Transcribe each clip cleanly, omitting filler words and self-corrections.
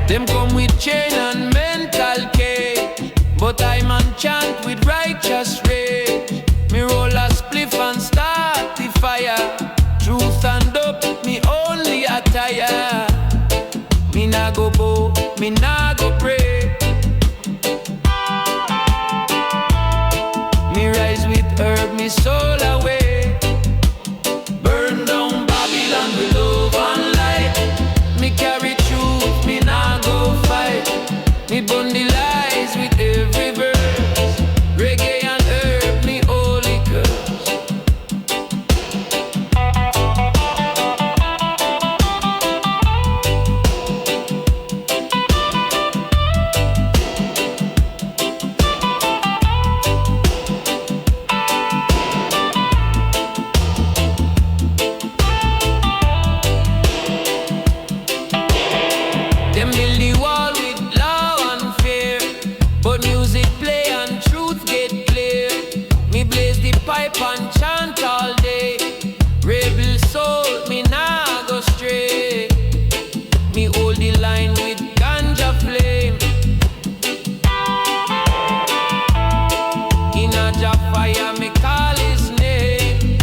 Them come with chain and mental cage, but I man chant with righteous rage. Me roll a spliff and start the fire. Truth and dope, me only attire. Me nah go bow, me nah go pray. Me rise with herb, me soul away. Burn down Babylon with love and light. Me carry truth, me nah go fight. Me burn the lies with every verse. Reggae and herb, me holy curse. Them build the wall with law and fear, but music play and truth get clear. Me blaze the pipe and chant all day. Rebel soul, me nah go stray. Me hold the line with ganja flame. In a job fire, me call his name.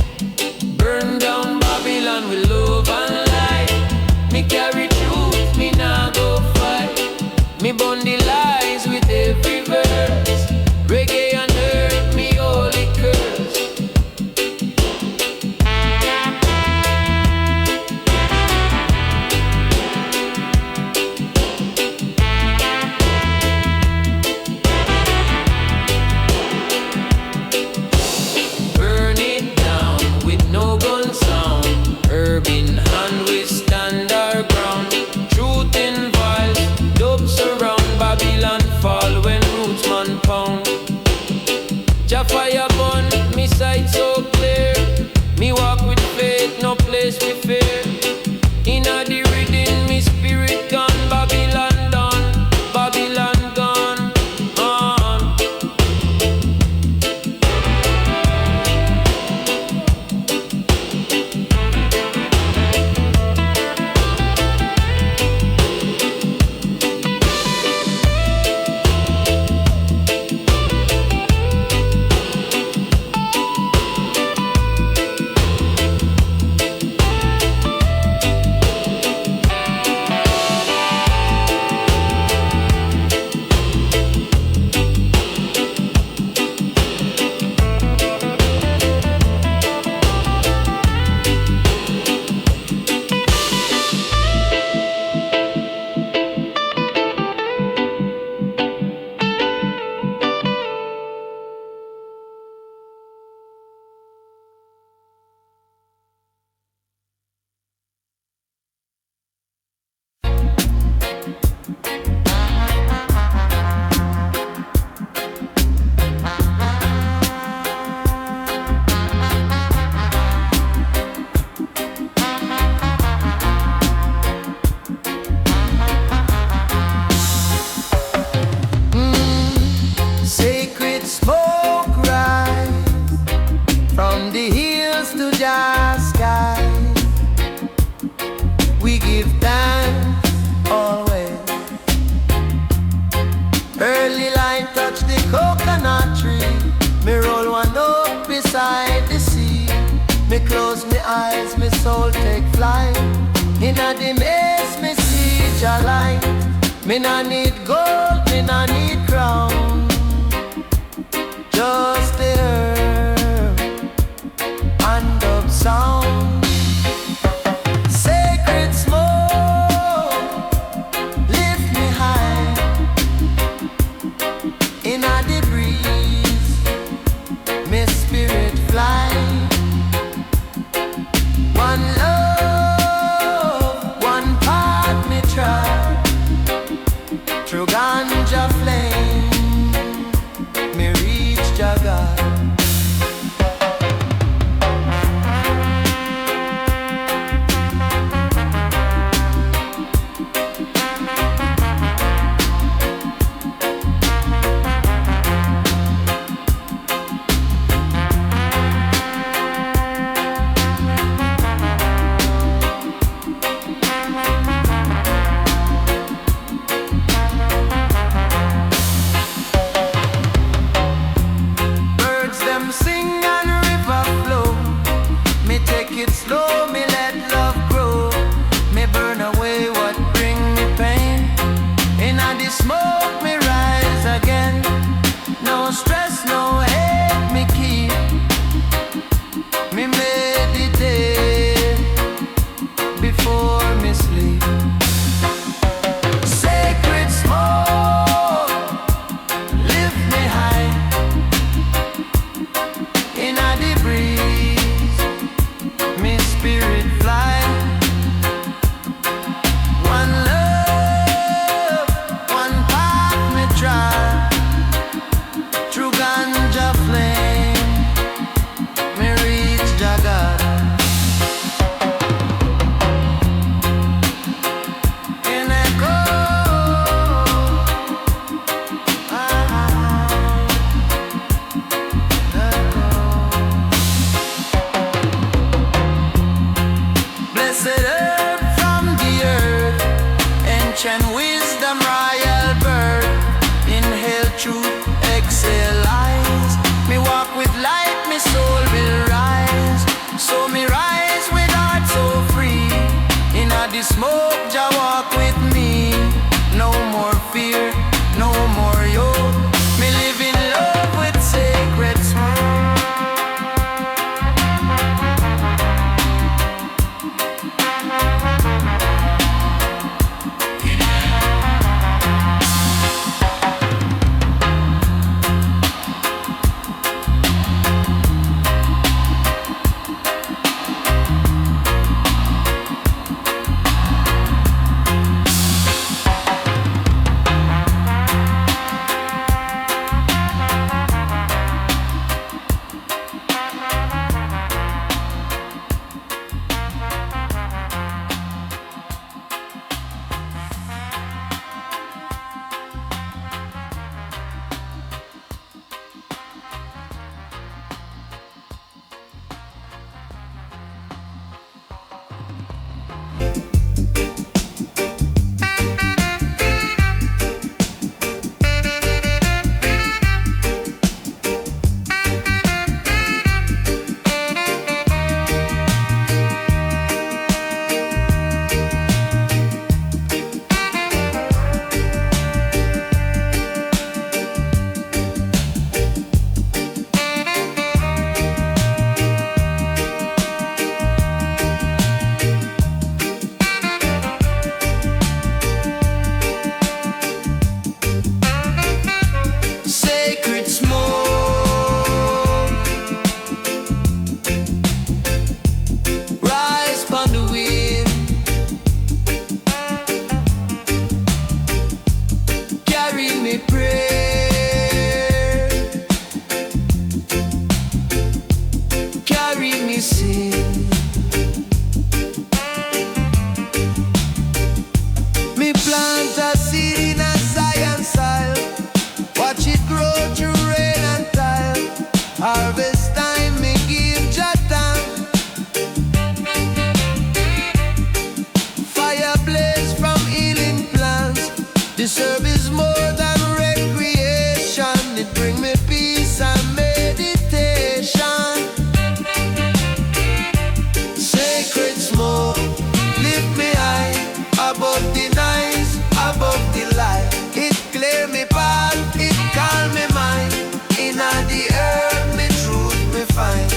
Burn down Babylon with love and light. Me carry truth, me nah go fight. Me burn the lies with every verse. Reggae and herb, me holy curse. Burn it down with no gun sound. Herb in hand, we stand our ground. Truth in voice, dub surround. Babylon fall when roots man pound. Jah fire burn, me sight so clear. Me walk with faith, no place we fear. Inna the reading, me spirit gone. Babylon done, Babylon gone. Sacred smoke rise from the hills to the sky. We give thanks always. Early light touch the coconut tree. Me roll one up beside the sea. Me close me eyes, me soul take flight. Inna the maze, me see Jah light. Me nah need gold, me nah need crown. Just the herb and up sound. Sacred smoke, lift me high. Inna the breeze, me spirit fly. One love, one path me try. Through ganja flame, me reach Jah God. smoke me rise again. No stress, no hate me keep. Me meditate before me sleep. Sacred smoke, lift me high in a the breeze. Me spirit fly. One love, one path me try. Through ganja flame, me reach Jagat. In echo, blessed earth from the earth, ancient wisdom, royal birth. Inhale truth, exhale lies. Me walk with light, me soul will rise. So me rise with heart so free. In a the smoke, Jah walk with me. No more fear, no more yoke. Me live in love with sacred smoke. Sacred smoke, rise upon the wind. Carry me prayer, carry me sin. Me plant a seed in a Zion soil. Watch it grow through rain and tile. Harvest time, me give Jah time. Fire blaze from healing plants. The service more than recreation. It bring me peace and meditation. Sacred smoke, lift me high above the noise, above the light. It clear me path, it calm me mind. In the earth, me truth me find.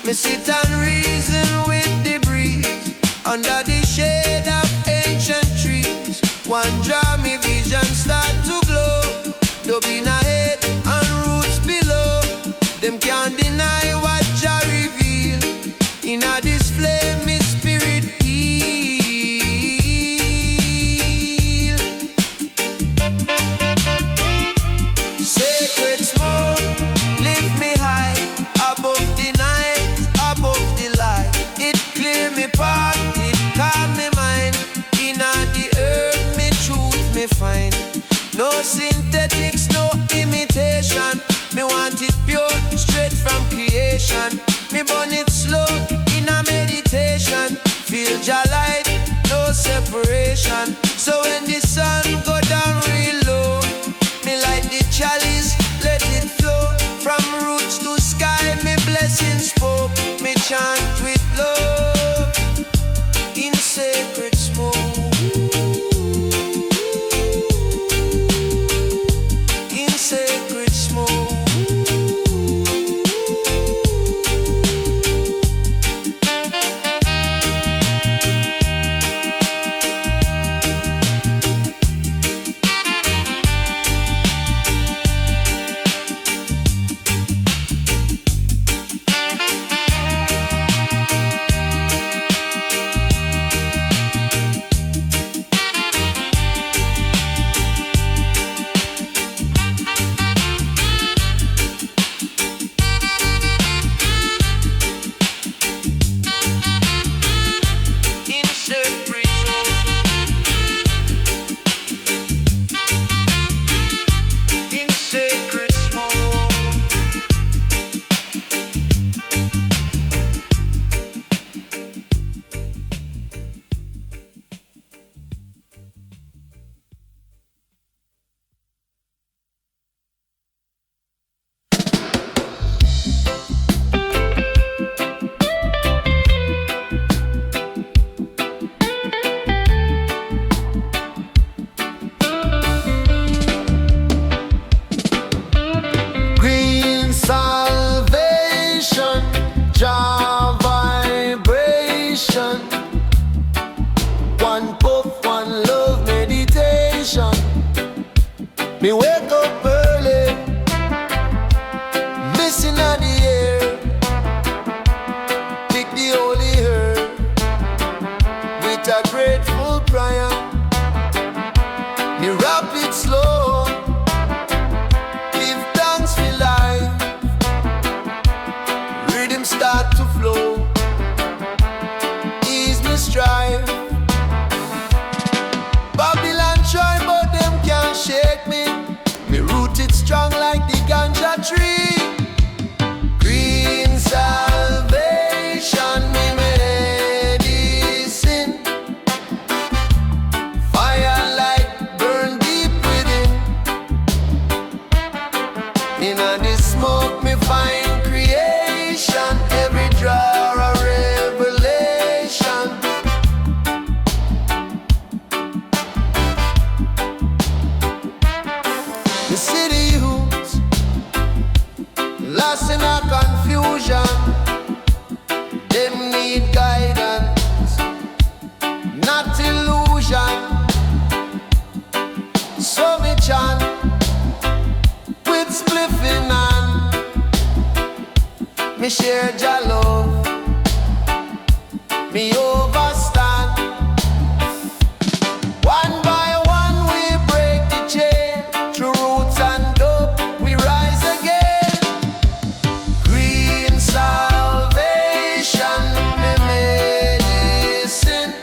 Me sit and reason with the breeze under the shade of ancient trees. One draw me vision start to glow. Dubbing ahead and roots below. Them can't deny what Jah reveal. In a display me spirit heal. Sacred smoke, lift me high above the night, above the light. It clear me path, it calm me mind. In the earth, me truth me find. No synthetics, no imitation. Me want it pure, straight from creation. Me burn it slow in a meditation. Feel your light, no separation. So when the sun go down real low, me light the chalice, let it flow. From roots to sky, me blessings spoke. Me chant with love in sacred smoke. In sacred smoke. Me wake up early, missing at the air. Pick the holy herb with a grateful prayer. Me rap it slow, give thanks for life. Rhythm start to flow, ease me strife. Babylon try but them can't shake me. Me rooted strong like the ganja tree. Green salvation, me medicine. Fire light burn deep within. In the smoke me find creation. Every draw a revelation. The city youths lost in a confusion. Them need guidance, not illusion. So me chant with spliff in hand. Me share your love, me overstand. One by one we break the chain. Through roots and dope we rise again. Green salvation, me medicine.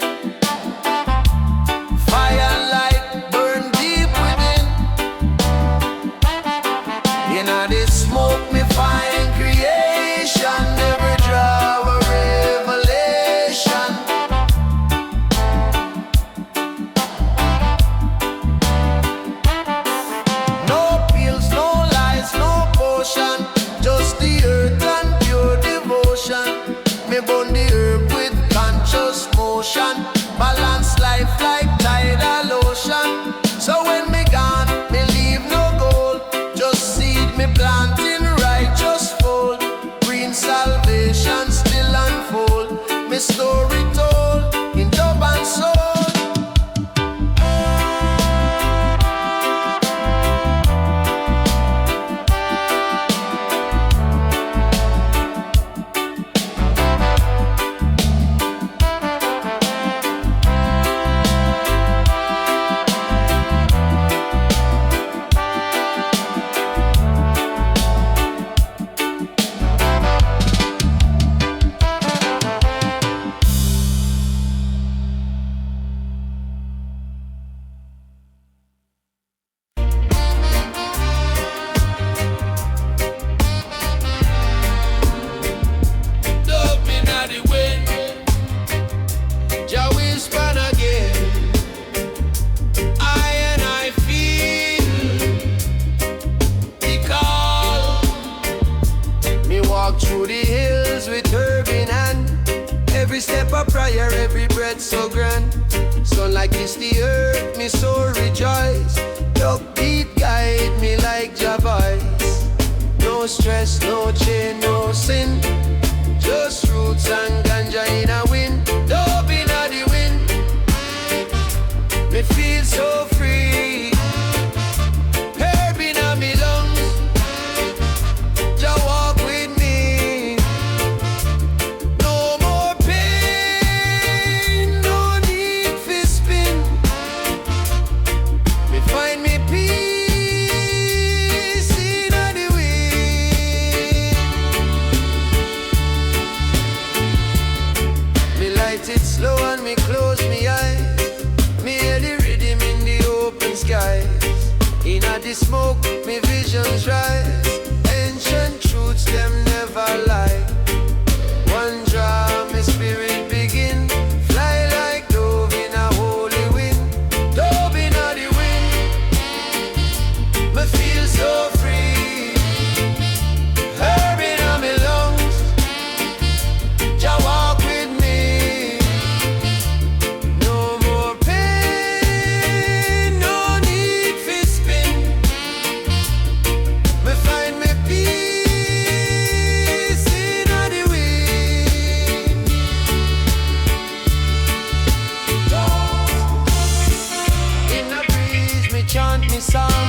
Fire light burn deep within. In the smoke me find creation. Every draw a revelation. walk through the hills with herb in hand. Every step a prayer, every breath so grand. Sunlight kiss the earth, me soul rejoice. Your beat guide me like your voice. No stress, no chain, no sin. Just roots and ganja in a wind. Dove in a the wind. Me feel so free. Herb in a me lungs. Just walk with me. No more pain, no need for spin. Me find me peace in a the wind. Me light it slow and me close me eyes. Me hear the rhythm in the open skies. In a the smoke, me visions rise. Ancient truths, them never lie. One draw, me spirit begin. Fly like dove in a holy wind. Dove in a the wind. Me feel so free. Herb in a me lungs. Jah walk with me. No more pain, no need for spin. Me find me peace in a the wind. In a breeze, me chant me song.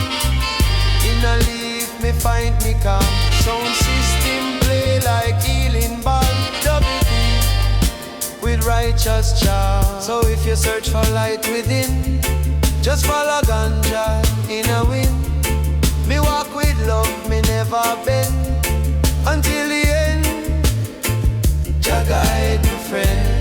In a leaf, me find me calm. Sound system play like healing balm. Double beat with righteous charm. So if you search for light within, just follow ganja in a wind. Me walk with love, me never bend. Until the end, Jah guide me friend.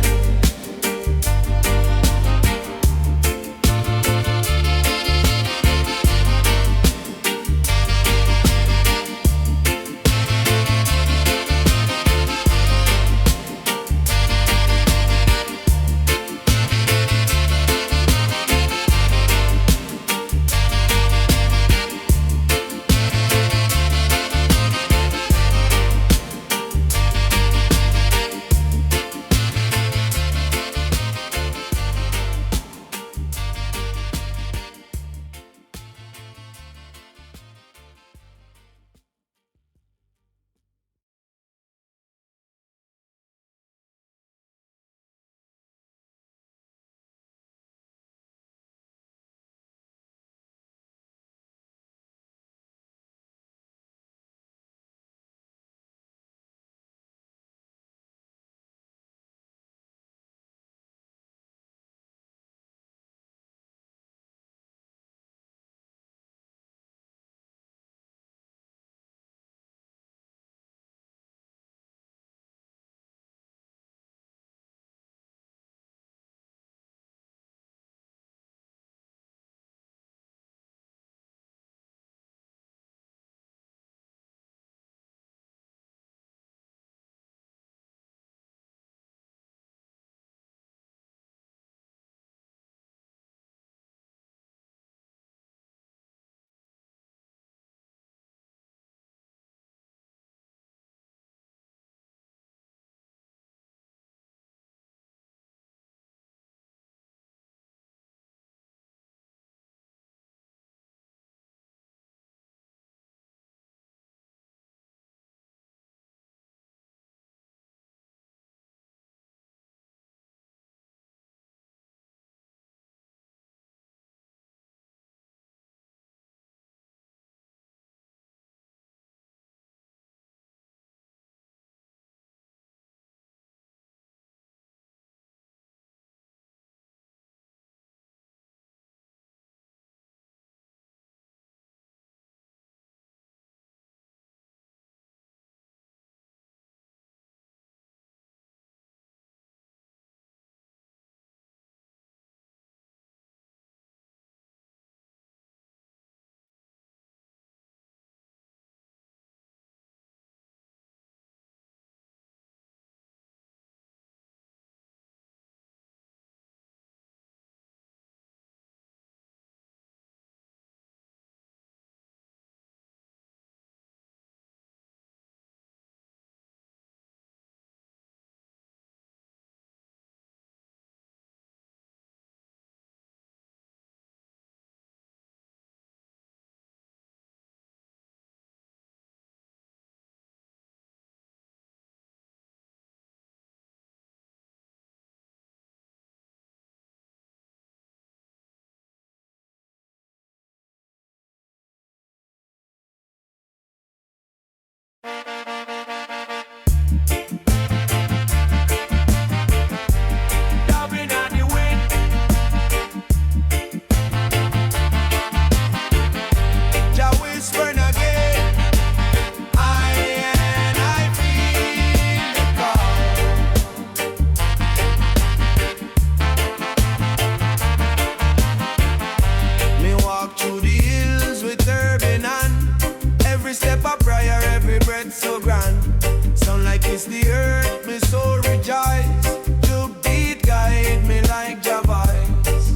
grand. Sound like it's the earth, me soul rejoice. To beat guide me like your voice.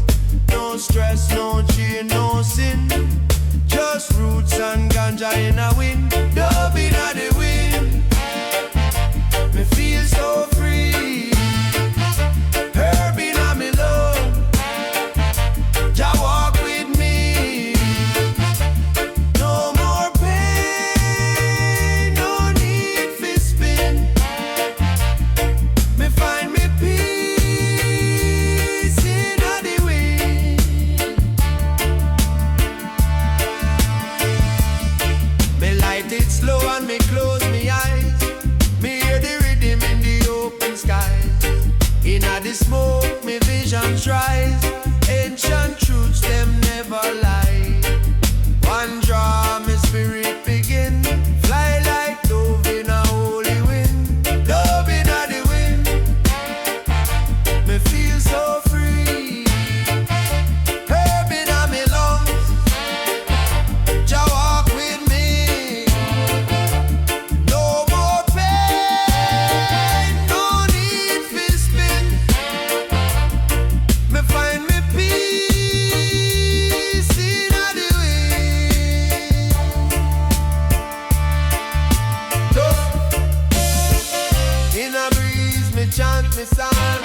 No stress, no cheer, no sin. Just roots and ganja in a wind. Dubbing at the wind. Me feel so free. Herbing on me love. Jah walk with me. No more pain, no need for spin. Me find me peace in the wind. Me light it slow and me close me eyes. Me hear the rhythm in the open sky. In the smoke, me vision rise. Ancient truths, them never lie. One draw, me spirit begin. Fly like dove in a holy wind. Dove in the wind. Me feel so free. Herb in me lungs. Jah walk with me. No more pain, no need for spin. Me find me peace in the wind. In a breeze, me chant me song.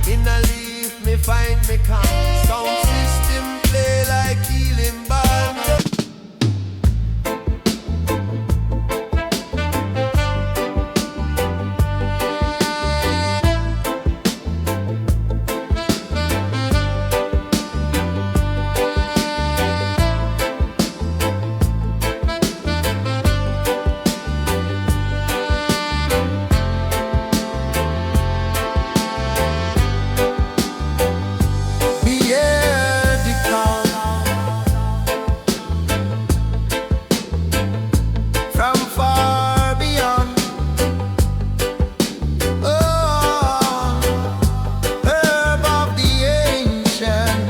In a leaf, me find me calm. Sound system play like healing balm. Me hear the call from far beyond. Oh, herb of the ancient,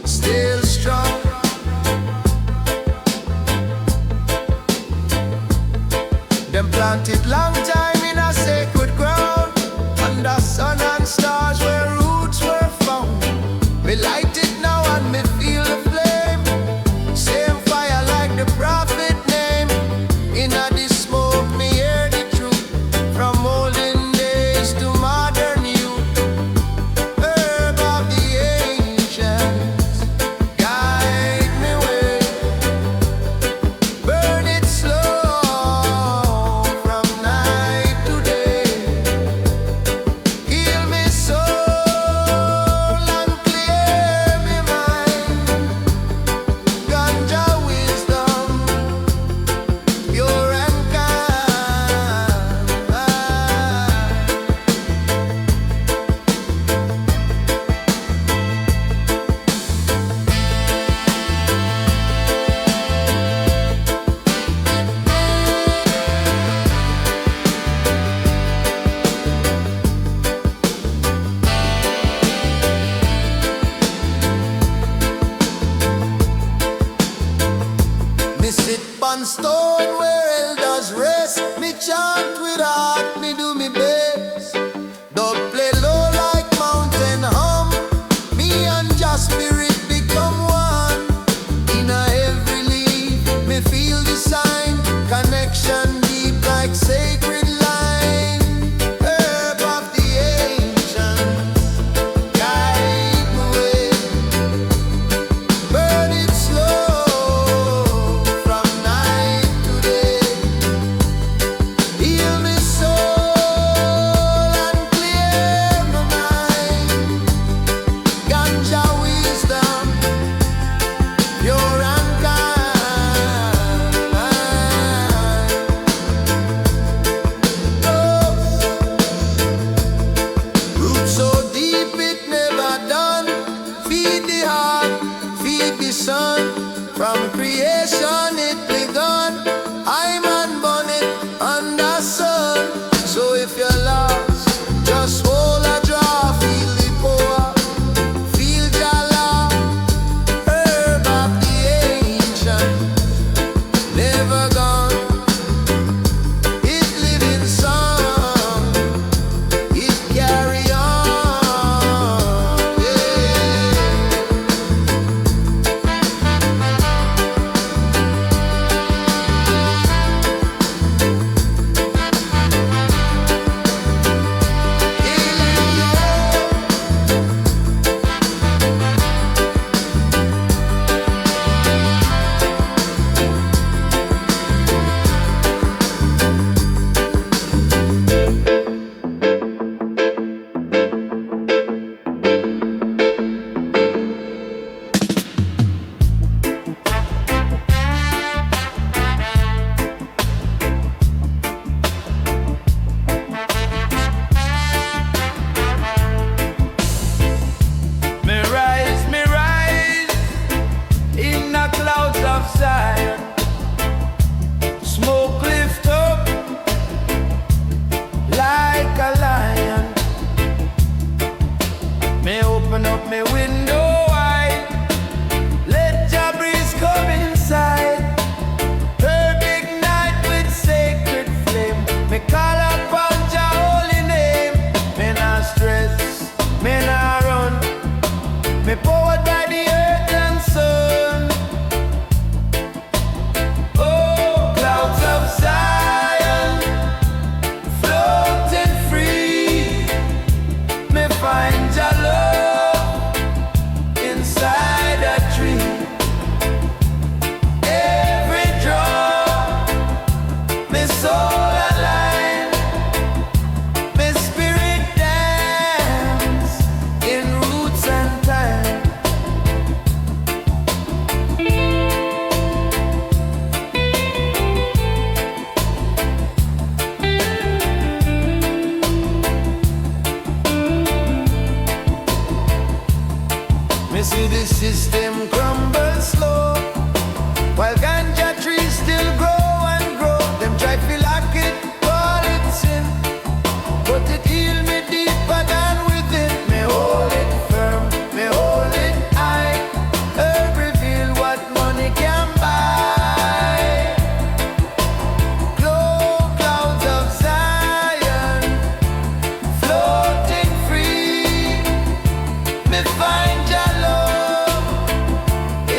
still strong. Them planted long time in a sacred ground, under sun and stars where roots were found. Me light it now and me feel the flame. Same fire like the prophet name. In the smoke me hear the truth. From olden days to modern youth. Herb of the ancients, guide me way. Burn it slow from night to day. Heal me soul and clear me mind. Ganja wisdom, pure and kind. Me sit on stone where elders rest. Me chant with heart, me do me best. Don't play low like mountain hum. Me and just spirit become one. In a every leaf, me feel the sign. Connection deep like sacred line. Herb of the ancients, guide the way. Burn it slow from night to day. Heal me soul and clear my mind. Ganja wisdom, pure and kind. Oh, roots so deep it never done. Feed the heart, feed the sun. From creation it begun. I'm unborn it under sun. So if you're lost, just hold a draw. Feel the power, feel Jala. Herb of the ancient, system crumbles slow. While ganja trees still grow and grow, them try to lock it, call it sin. But it heal me deeper than within. Me hold it firm, me hold it high. Herb reveal what money can buy. Glow clouds of Zion, floating free. Me find your love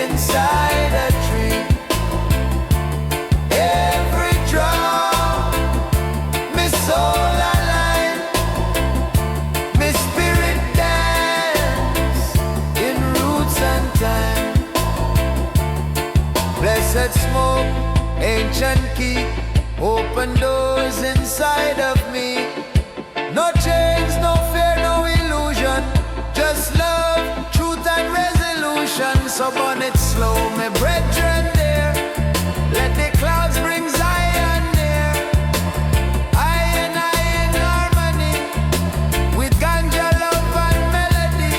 inside a tree. Every drop, me soul alive, me spirit dance in roots and time. Blessed smoke, ancient key, open doors inside of me. No chains, no fear, no illusion, just love, truth and resolution. So burn it slow, my brethren there. Let the clouds bring Zion near. I and I in harmony with ganja love and melody.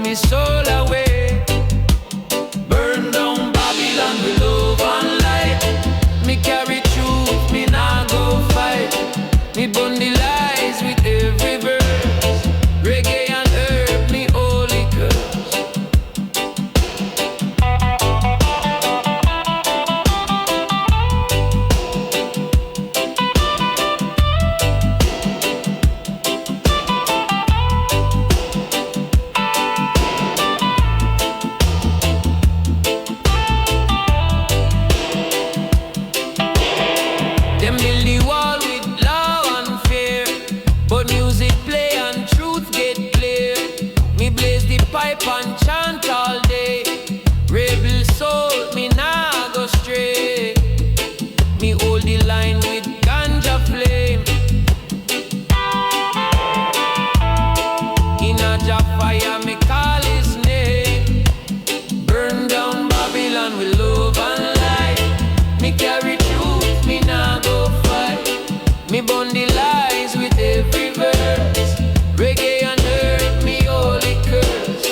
me soul away. Burn down Babylon with love and light. Me carry truth, me nah go fight. Me burn the lies with every verse. Reggae and herb, me holy curse. Them build the wall with law and fear, but music play and truth get clear. Me blaze the pipe and chant all day. Rebel soul, me nah go stray. Me hold the line with ganja flame. In a job fire, me call his name. Burn down Babylon with love and light. Me carry truth, me nah go fight. Me burn the lies with every verse. Reggae and earth, me holy curse.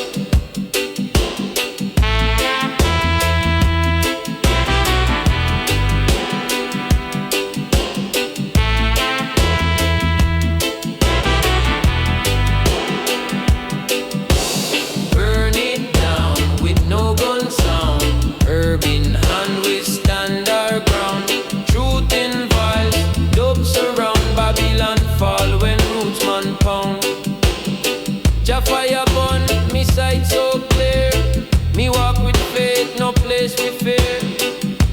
Burn it down with no gun sound. Herb in hand, we stand our ground. Truth in voice, dub surround. Babylon fall when roots man pound. Jah fire burn, me sight so clear. Me walk with faith, no place with fear.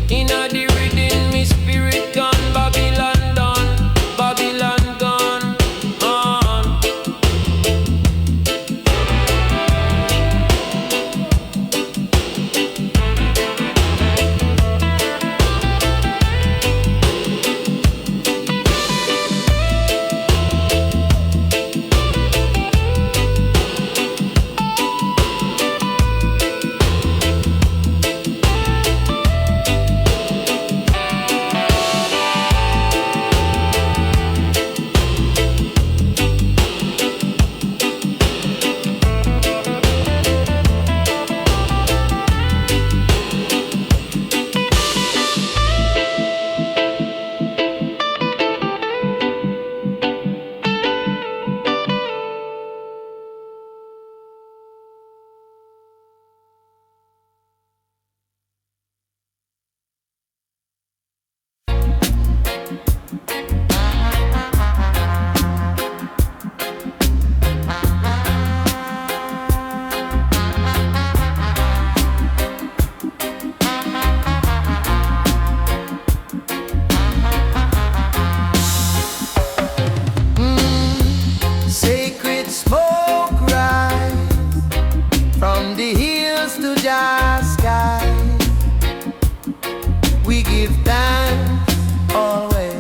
Inna the reading, me spirit gone. Babylon done, Babylon gone. Sacred smoke rise from the hills to the sky. We give thanks always.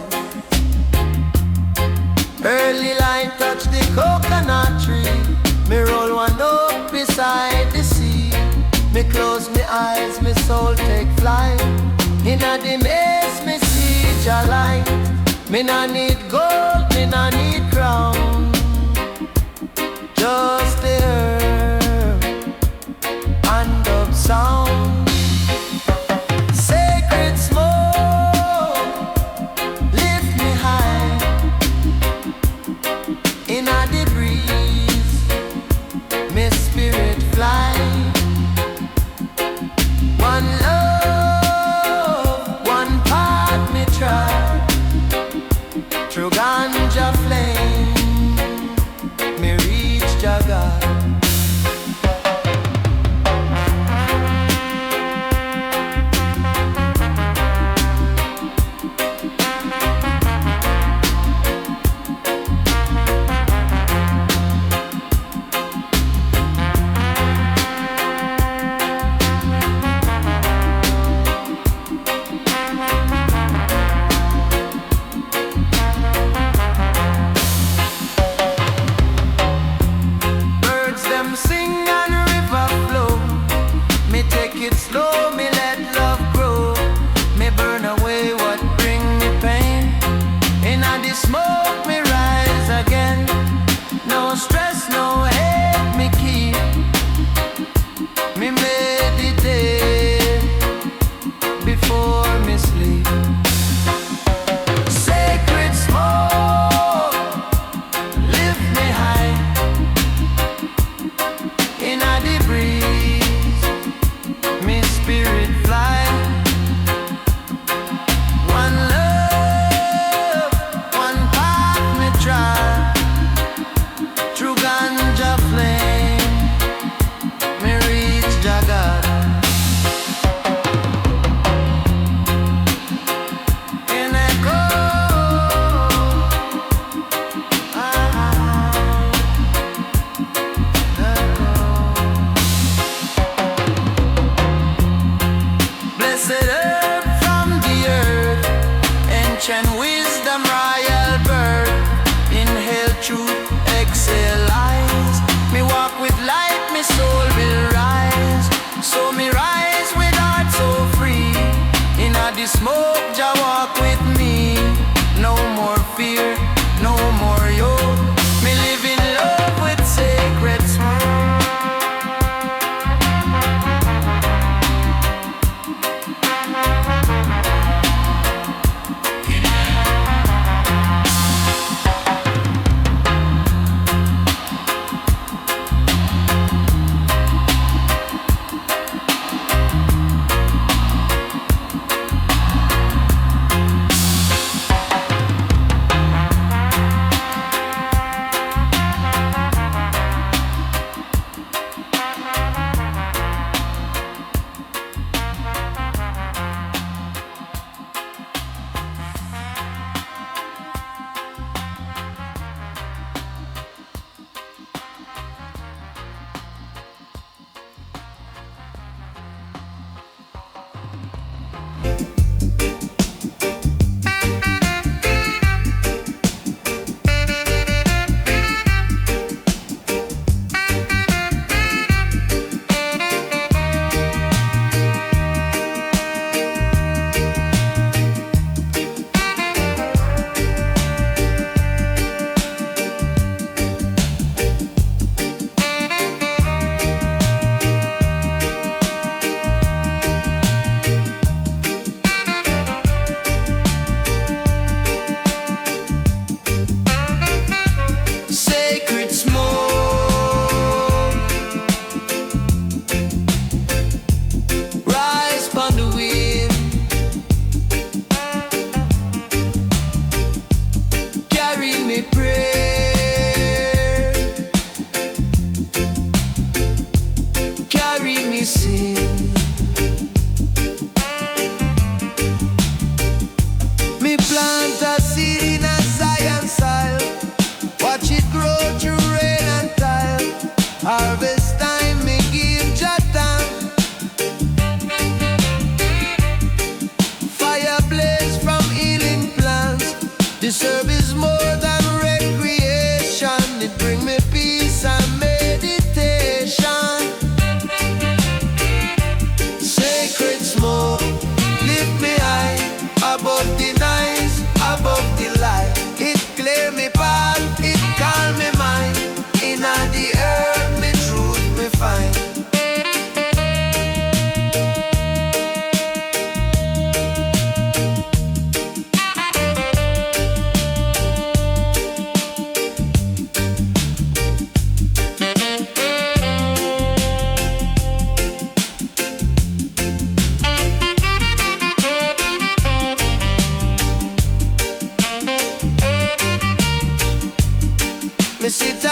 Early light touch the coconut tree. Me roll one up beside the sea. Me close me eyes, me soul take flight. Inna the maze, me see Jah light. Me nah need gold, me nah need crown. Just the herb and of sound. Sacred smoke, lift me high. Inna the breeze, me spirit fly. One love, one path me try. Through ganja flame, me reach Jah God.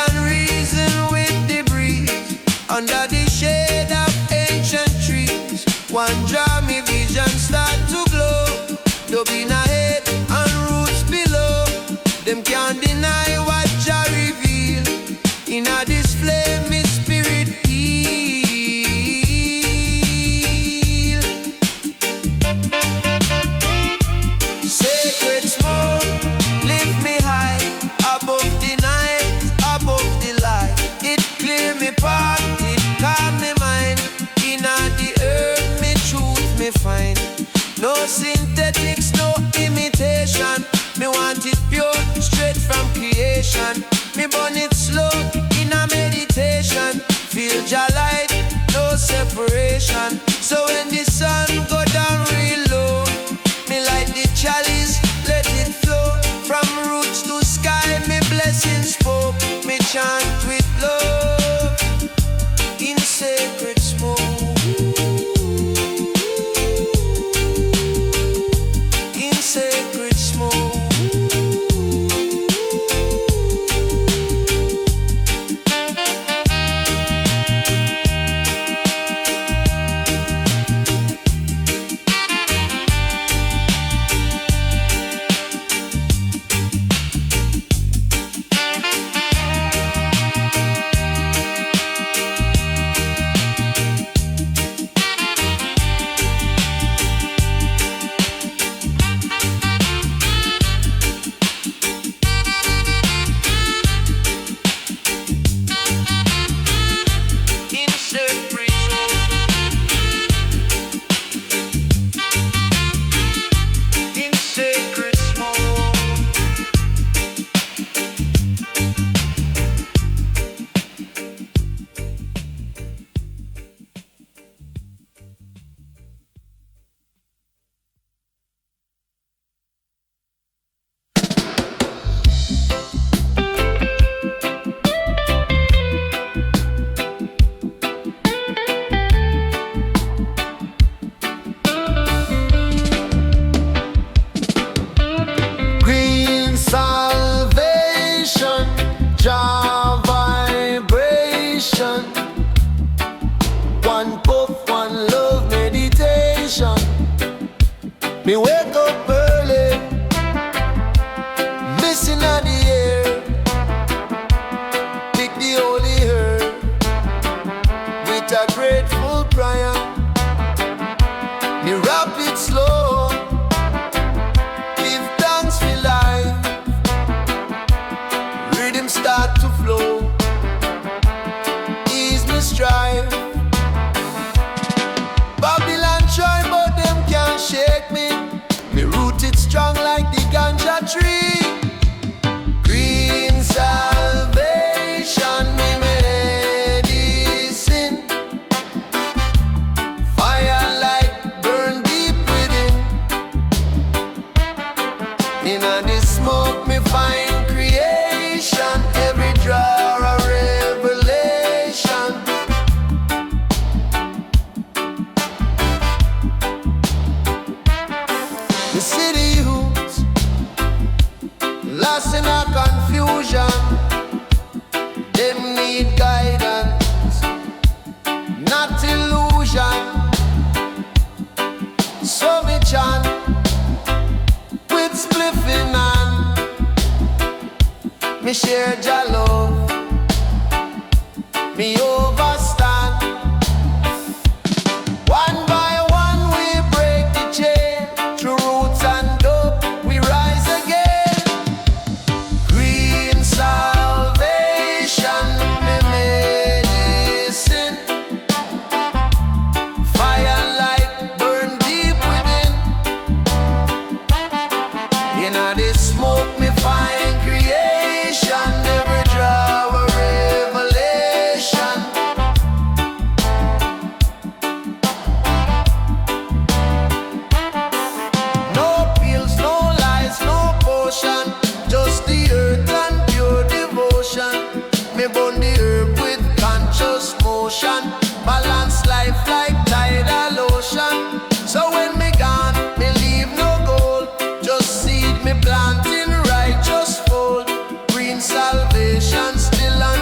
and reason with the breeze. Under the shade of ancient trees, one draw me vision start to glow. Dubbing ahead and roots below. Them can't deny what Jah reveal. In a display me spirit heal. Sacred smoke, lift me high, above the night, above the light. It clear me path, it calm me mind. In the earth, me truth me find. No synthetics, no imitation. Me want it pure, straight from creation. Me burn it slow, in a meditation. Feel Jah light, no separation. So when the sun go down real low, me light the chalice, let it flow. From roots to sky, me blessing spoke. Me chant with love in sacred smoke. In sacred smoke. Me wake up early, missing at the air. Pick the holy herb with a grateful prayer. Me rap it slow, give thanks for life. Rhythm start to flow, ease me strife. Babylon try but them can't shake me. Me rooted strong like the ganja tree. Green salvation, me medicine. Fire light burn deep within. In the smoke me find creation. Every draw a revelation. The city youths lost in a confusion. Them need guidance, not illusion. So me chant with spliffing hand. Me share Jah love, me overstand. One by one we break the chain. Through roots and dope we rise again. Green salvation, me medicine. Fire light burn deep within. In the smoke me find creation. Every draw a revelation. No pills, no lies, no potion. Just the earth and pure devotion. Me burn the herb with conscious motion. Balance life like tidal ocean. So when me gone, me leave no gold. Just seed me plant in righteous fold. Green salvation still on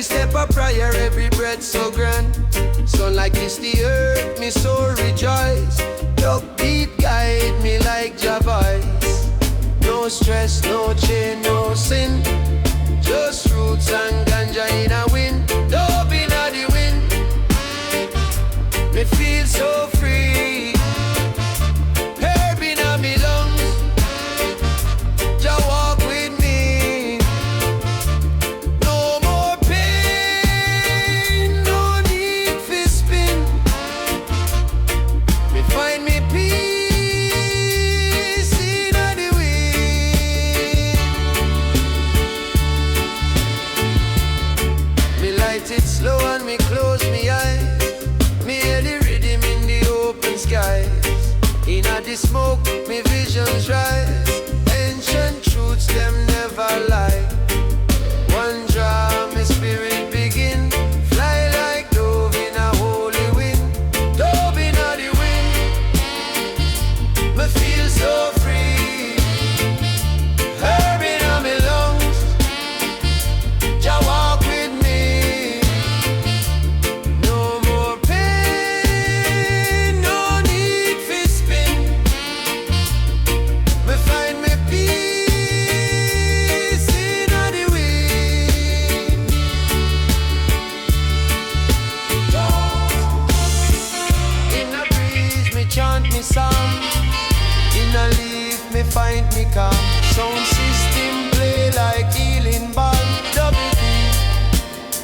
step of prayer, every breath so grand. Sunlight kiss the earth, me soul rejoice. Dub beat guide me like Jah voice. No stress, no chain, no sin. Just roots and ganja in a wind. Dub in a the wind. Me feel so free. Herb in a me lungs. Jah walk with me. No more pain, no need for spin. Me find me peace in a the wind. Me light it slow and me close me eyes. Me hear the rhythm in the open skies. In a the smoke, me visions rise. Ancient truths, them never lie. One draw, me spirit begin. Fly like dove in a holy wind. Dove in a the wind. Me feel so free. Herb in a me lungs. Jah walk with me. No more pain, no need for spin. Me find me peace in a the wind. In a breeze me chant me song. In a leaf me find me calm. Sound system play like healing balm. Double deep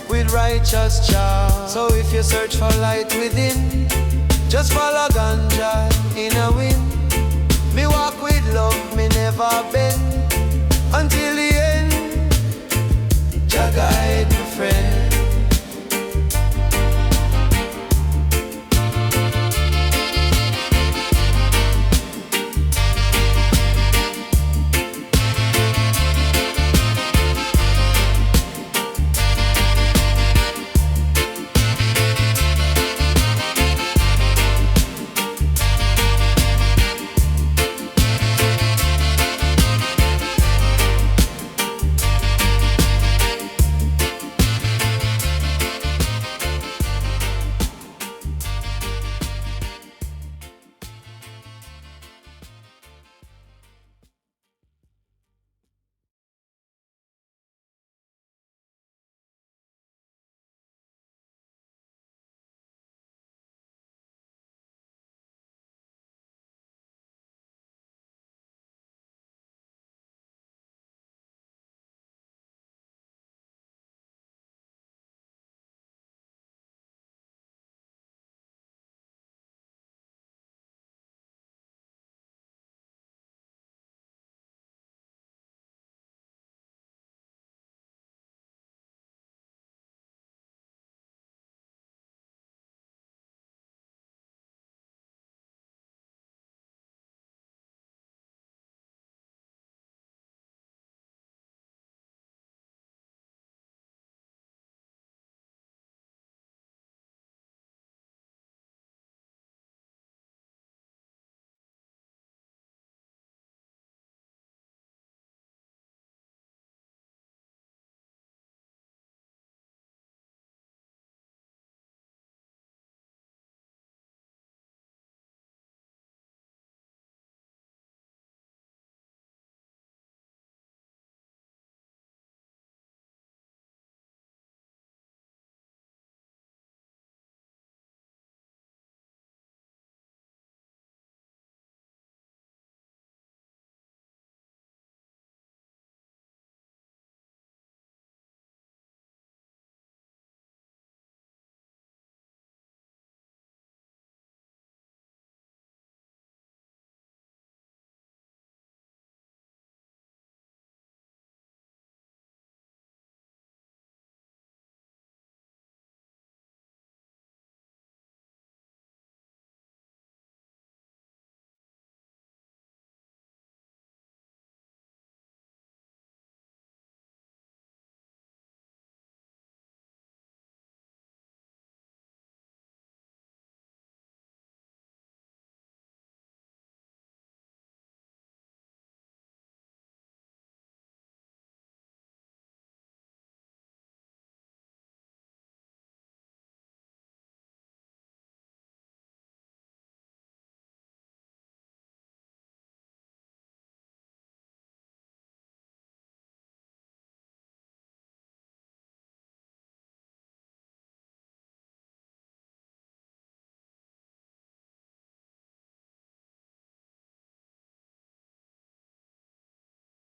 with righteous charm. So if you search for light within, just follow ganja in a wind. Me walk with love, me never bend. Until the end, Jah guide me friend.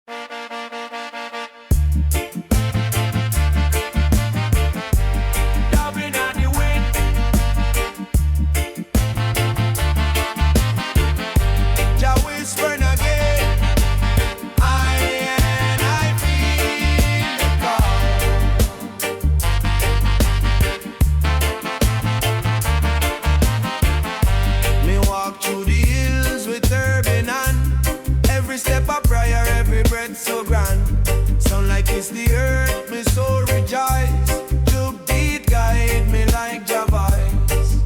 Dubbing on the wind. Jah whispering again. I feel the call. Me walk through the hills with turban on. Every step a prayer, every breath so grand. Sound like it's the earth, me soul rejoice. Juke beat guide me like Jah voice.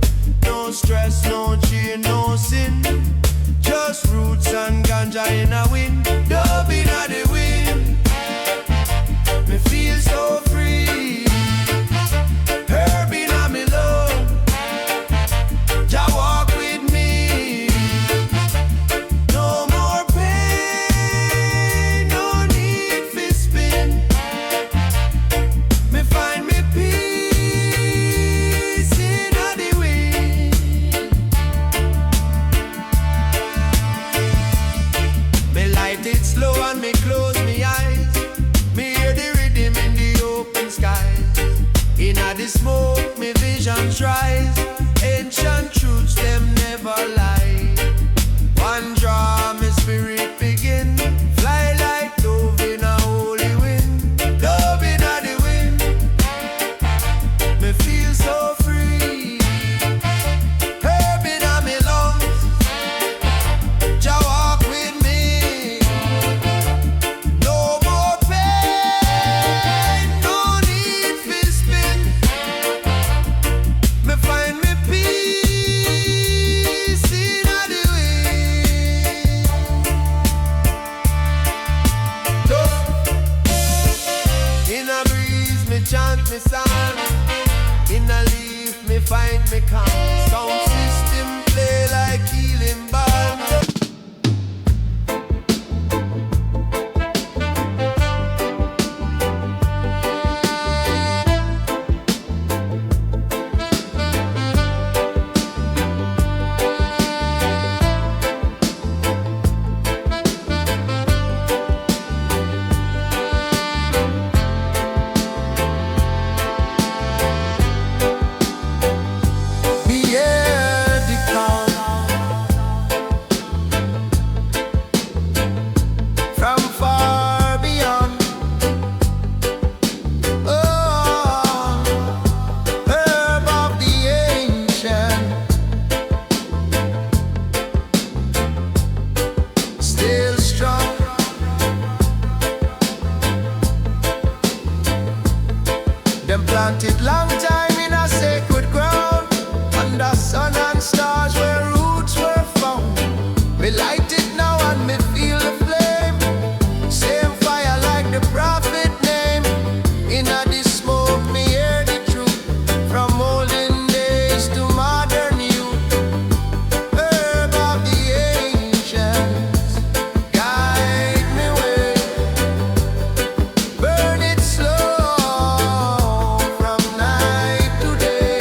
No stress, no chain, no sin. Just roots and ganja in a wind. Dubbing of the wind. Me feel so free. Herbing on me love. Jah walk with me. No more pain, no need for spin. Me find me peace in the wind. Me light it slow and me close me eyes. Me hear the rhythm in the open skies. In the smoke, me visions rise. Ancient truths, them never lie. One draw, me spirit begin. Fly like dove in a holy wind. Dubbing of the wind. Me feel so free. Herbing on me lungs. Jah walk with me. No more pain, no need for spin. Me find me peace in the wind. In a breeze, me chant me song. In a leaf, me find me calm. Sound system play like healing balm. Me hear the call from far beyond. Oh, herb of the ancient, still strong. Them planted long time in a sacred ground, under sun and stars where roots were found. Me light it now and me feel the flame. Same fire like the prophet name. In the smoke me hear the truth. From olden days to modern youth. Herb of the ancients, guide me way. Burn it slow from night to day.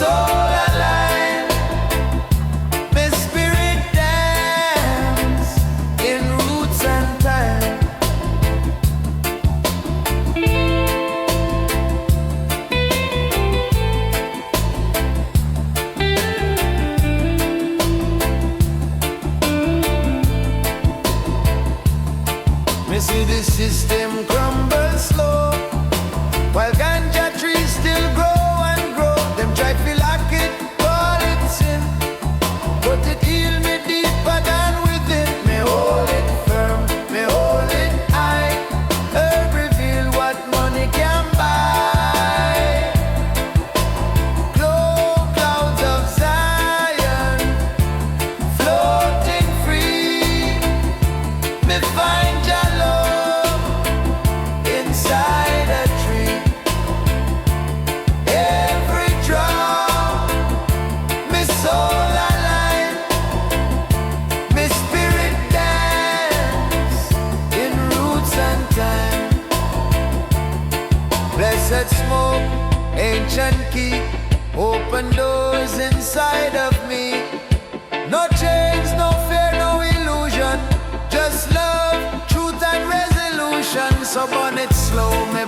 soul alive, my spirit dance in roots and time. Me see the system crumble slow, while ganja trees still grow and grow. Them try to lock it, call it sin, but it heal me deeper than within. Me hold it firm, me hold it high. Herb reveal what money can buy. Clouds of Zion, floating free. Me find your love inside a tree. Every drop, me soul alive, me spirit dance in roots and time. Blessed smoke, ancient key, open doors inside of me. No chains, no fear, no illusion, just love, truth and resolution. So burn it slow, me